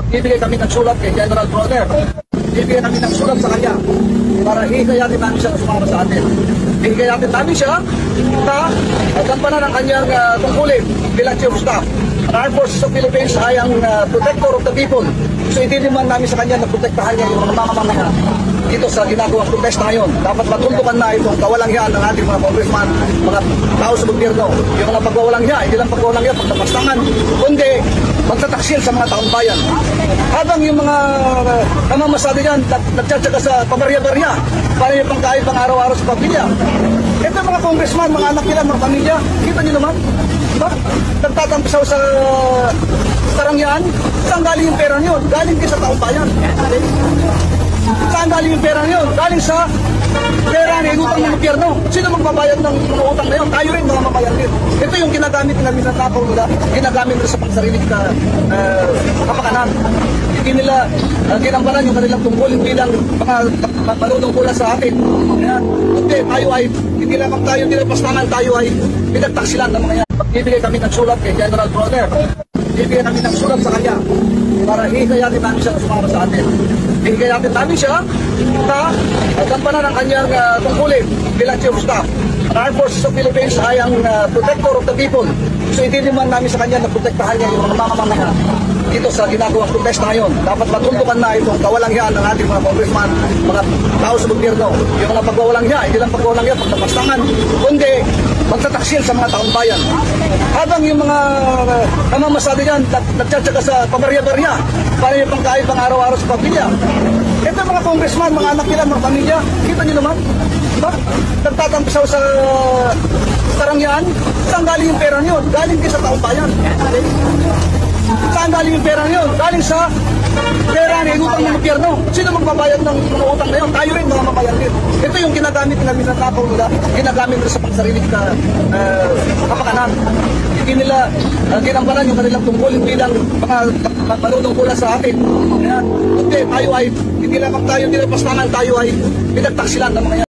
Bibigay kami ng sulat kay General Bronner. Bibigay kami ng sulat sa kanya para higayatin namin siya na sumama sa atin. Higayatin namin siya na gampanan ang kanyang tungkulin bilang Chief of Staff. Ang Armed Forces of Philippines ay ang protector of the people. So itiniman namin sa kanya na protektahan niya yung mga mamamayan dito sa ginagawang protesta ngayon. Dapat matuldukan na itong kawalanghyan ng ating mga congressman, mga tao sa gobyerno. Yung mga pagwawalanghyan, hindi lang pagwawalanghyan, pagtapastangan, kundi magtataksil sa mga taong bayan. Habang yung mga namamasada dyan, nagtsatsaga sa pabarya-barya, para yung pangkain pang araw-araw sa pamilya. Ito mga congressman, mga anak nila, mga pamilya, kita nyo naman, diba? Nagtatampisaw sa karangyaan, saan galing yung pera nyo? Galing din sa taong bayan. Saan galing yung pera nyo? Galing sa pera na inutang ng gobyerno. Sino magbabayad ng mga utang na yun? Tayo rin, mga mamayan din. Ito yung ginagamit namin ng takaw nila, ginagamit nila sa pangsariling kapakanan. Hindi nila ginampanan yung kanilang tungkulin bilang mga manunungkulan sa atin. Hindi, tayo ay, hindi lamang tayo nilapastangan, tayo ay pinagtaksilan ng mga yan. Bibigay kami ng sulat kay General Bronner. Bibigay kami ng sulat sa kanya para higayatin namin siya na sumama sa atin. Higayatin namin siya na gampanan ang kanyang tungkulin bilang Chief of Staff. Ang Armed Forces of Philippines ay ang protector of the people. So itiniman namin sa kanya na protektahan niya yung mga mamamayan dito sa ginagawang protesta ngayon. Dapat matuldukan na itong kawalanghyan ng ating mga congressman, mga tao sa gobyerno. Yung mga pagwawalanghyan, hindi lang pagwawalanghyan, pagtapastangan, kundi magtataksil sa mga taong bayan. Habang yung mga namamasada dyan, nagtsatsaga sa pabarya-barya, para yung pangkain pang araw-araw sa pamilya. Ito mga congressman, mga anak nila, mga pamilya, kita nyo naman, diba? Nagtatampisaw sa karangyaan, saan galing yung pera nyo? Galing din sa taong bayan. Saan galing yung pera nyo? Galing sa pera na inutang ng gobyerno. Sino magbabayad ng mga utang na yun? Tayo rin, mga mamayan din. Ito yung ginagamit namin ng takaw nila, ginagamit nila sa pangsariling kapakanan. Hindi nila ginampanan yung kanilang tungkulin bilang mga manunungkulan sa atin. Hindi, tayo ay, hindi lamang tayo nilapastangan, tayo ay pinagtaksilan ng mga yan.